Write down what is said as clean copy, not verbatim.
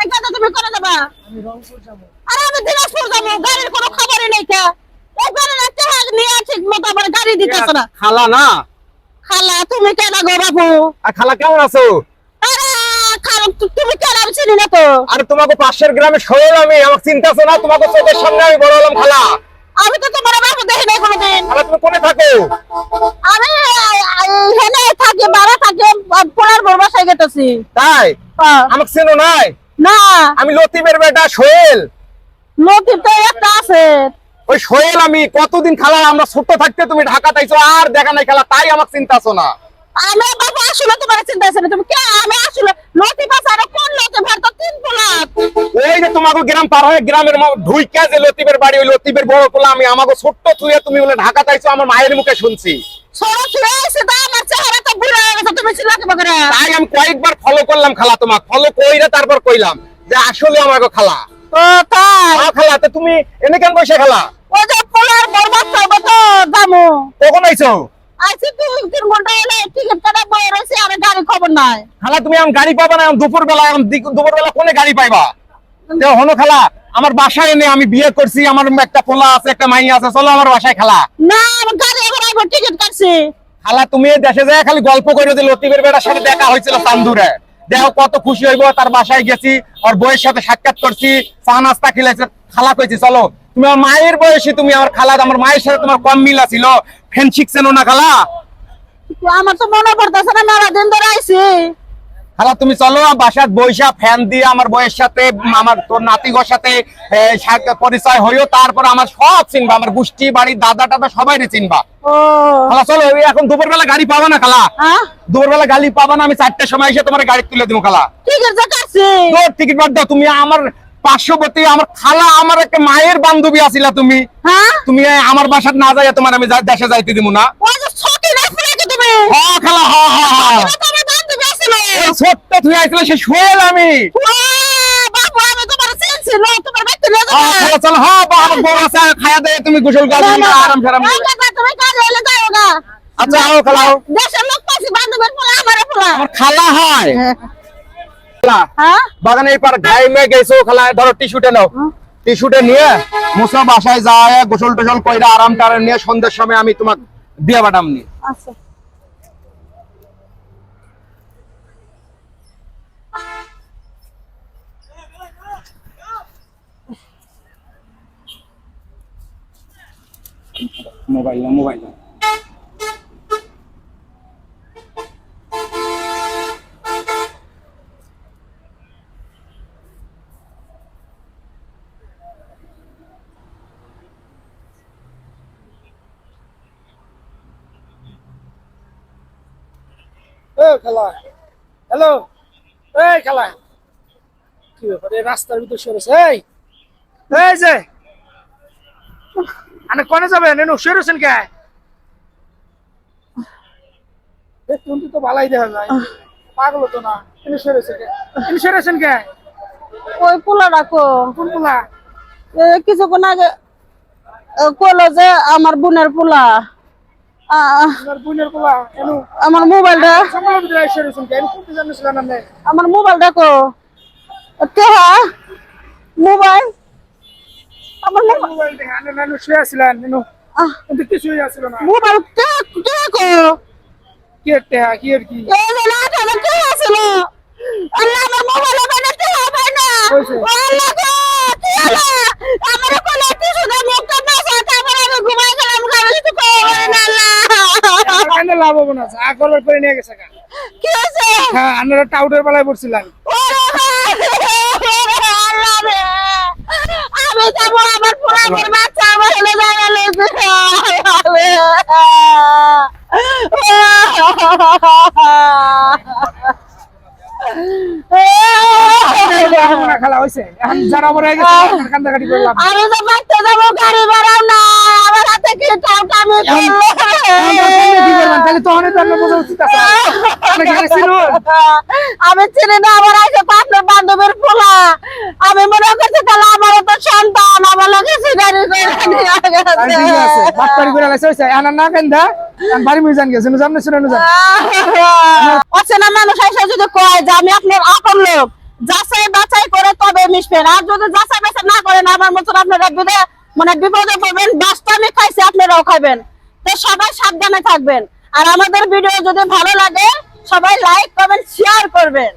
এই কথা তুমি করে দেবা। আমি রংপুর যাবো। আরে আমি দিনাজপুর যাবো, গাড়ির কোনো খবরই নেই কে। একবার একটা হাগ নিয়ে ঠিক মতো আমার গাড়ি দিতেছ না। খালা না? খালা তুমি কেন গো বাবু? আর খালা কেমন আছো? আরে খালা তুমি কেন, আমি চিনি না তো। আরে তোমাকে পাশের গ্রামে শোল, আমি আমাকে চিন্তাছো না? তোমাকে চোখের সামনে আমি বড় হলাম খালা। আমি তো তোমার বাবু দেখি নাই কোনোদিন। খালা তুমি কোনে থাকো? আমি হেনে থাকি, বাড়া থাকি, পোড়ার বড় বাসায় গেতেছি। তাই? আমাকে চেনো নাই? না আমি লতিফের বেটা সোহেল। লতিফ তো একটা আছে। ওই সোহেল আমি। কতদিন খালা আমরা ছোট থাকতে তুমি ঢাকা তাইছো, আর দেখা নাই খালা, তাই আমাকে চিন্তাছো না? আমি বাবু আসলে তোমার চিন্তা আছে না, তুমি কে? আমি আসলে লতিফ আছে, আর কোন লতিফ? আর তো তিন পোলা। ওই যে তোমাকে গ্রাম পার হয়ে গ্রামের ঢুইকা যে লতিফের বাড়ি, ওই লতিফের বড় পোলা আমি। আমাকে ছোট্ট থুয়ে তুমি বলে ঢাকা তাইছো, আমার মায়ের মুখে শুনছি। সরো চলে এসে তো আমার চেহারা তো বুড়ো হয়ে গেছে, তুমি চিল্লাতে পারে। তাই আমি কয়েকবার ফলো করলাম খালা, তোমাকে ফলো কইরা তারপর কইলাম যে আসলে আমাকে খালা। ও তাই? হ্যাঁ খালা, তো তুমি এনে কেন বসে খালা? ওই যে পোলার বড় বাচ্চা হবে তো দামু। কখন আইছো? আইছি 2-3 ঘন্টা হলে, টিকিট কাটা বই রয়েছে, আর গাড়ি খবর নাই। খালা তুমি এখন গাড়ি পাবা না, এখন দুপুর বেলা। এখন দুপুর বেলা কোনে গাড়ি পাইবা? তো হনো খালা, আমার বাসায় এনে আমি বিয়ে করছি, আমার একটা পোলা আছে, একটা মাই আছে, চলো আমার বাসায় খালা। না আমার গাড়ি এবার আইবো, টিকিট কাটছি। খালা তুমি এই দেশে যায় খালি গল্প করে যে লতিফের বেটার সাথে দেখা হয়েছিল চান্দুরে, দেখো কত খুশি হইব। তার বাসায় গেছি, ওর বউয়ের সাথে সাক্ষাৎ করছি, চা নাস্তা খেলেছে। খালা কইছি চলো, তুমি আমার মায়ের বয়সী, তুমি আমার খালা। আমার মায়ের সাথে তোমার কম মিল ছিল, ফ্যান শিখছেন না খালা? আমার তো মনে পড়তেছে না, মেলা দিন ধরে আইছি। খালা তুমি চলো, বাসার বৈশা ফ্যান দিয়ে আমার বউয়ের সাথে, আমার তোর নাতিগোর সাথে পরিচয় হইও, তারপর আমার সব চিনবা, আমার গোষ্ঠী বাড়ির দাদা টাদা সবাই চিনবা। ও খালা চলো, এখন দুপুর বেলা গাড়ি পাবা না খালা? হ্যাঁ, দুপুর বেলা গাড়ি পাবা না, আমি 4টার সময় এসে তোমার গাড়ি তুলে দিব খালা। টিকিট যে কাটছি। তোর টিকিট বাদ দাও, তুমি আমার পার্শ্ববর্তী, আমার খালা, আমার একটা মায়ের বান্ধবী আছিলা তুমি। হ্যাঁ, তুমি আমার বাসার না যাই, তোমার আমি দেশে যাইতে দিব না। ওই যে ছটি না ফুলাকে তুমি। হ্যাঁ খালা, হ্যাঁ হ্যাঁ হ্যাঁ, এটা তো আমার বান্ধবী আছিল। ওই ছোট্ট তুই আইছিল, সে সোহেল আমি। ও বাবু, আমি তোমার চিনছি না, তোমার ব্যক্তি না। হ্যাঁ খালা চলো, হ্যাঁ আমার বড় আছে, খায়া দেয়, তুমি গোসল করো, আরাম সারাম। তুমি কাজে এলে যাও গা। আচ্ছা আও খালা, আও। দেশের লোক পাইছি, বান্ধবীর পোলা, আমারে পোলা। আমার খালা হয় খালা। হ্যাঁ, বাগানে এই পার গাইমে গেছো খালা, ধরো টিস্যুটা নাও। টিস্যুটা নিয়ে মুসা বাসায় যায়, গোসল টোসল কইরা আরাম টারাম নিয়ে সন্ধ্যার সময় আমি তোমাকে বিয়া বাটাম নি। আচ্ছা। মোবাইল না, মোবাইল না। খালা, হ্যালো। এই খালা, কি ব্যাপার? এই রাস্তার ভিতর সরেছে? এই যে আনে কোনে যাবেন? এনে সরেছেন কে? তুমি তো ভালাই দেখা যায়, পাগল তো না। এনে সরেছে কে? এনে সরেছেন কে? ওই পোলা রাখো। কোন পোলা? কিছুক্ষণ আগে কইলো যে আমার বোনের পোলা। আপনার বোনের পোলা? এনু আমার মোবাইলটা, সকালের ভিতরে এসে সরেছেন কে? এনে কোনটা জানিয়েছিলেন আপনি? আমার মোবাইল দেখো। কেহা মোবাইল, আমার মোবাইল দেখে আনে নানু শুয়ে আছিলেন, এনু কিন্তু কিছুই আসছিল না। মোবাইল দেখো। কি একটা কি আর কি এই যে লাটা কে আছিল, আল্লাহ আমার মোবাইলে বানাতে হবে না। হয়েছে? আল্লাহ গো, কি হলো? আমার কোলে কিছু না, মুখটা না সাথে আমার, আমি ঘুমাই গেলাম, আমি কিছু কই না। আল্লাহ কেন লাভ হবো না, যা করার করে নিয়ে গেছে গা। কি হয়েছে? হ্যাঁ, আপনারা টাউটের বেলায় পড়ছিলেন। আল্লাহ রে, আমি যাবো, আমার পুরানোর বাচ্চা আমার হলে খেলা হয়েছে, এখন যারা মরে গেছে কান্দাকাটি করলাম। আমি তো বাড়তে যাবো, গাড়ি ভাড়াও না, আমার হাতে কি টাকা আমি তাহলে তো অনেক বোঝা উচিত আছে। আমি চিনি না, আমার আগে আপনার বান্ধবের পোলা। আমি মনে করছি তাহলে আমারও তো সন্তান, আমার লোক গাড়ি বাটপাড়ি করে গেছে হয়েছে, এখন না কেন্দা বাড়ি মিয়ে যান গেছে, জানলে শুনে যান। অচেনা মানুষ এসে যদি কয় যে আমি আপনার আপন লোক, যাচাই বাছাই করে তবে মিশবেন। আর যদি যাচাই বাছাই না করেন আমার মতন আপনারা বিপদে পড়বেন। বাসটা আমি খাইছি, আপনারাও খাবেন। তো সবাই সাবধানে থাকবেন। আর আমাদের ভিডিও যদি ভালো লাগে সবাই লাইক কমেন্ট শেয়ার করবেন।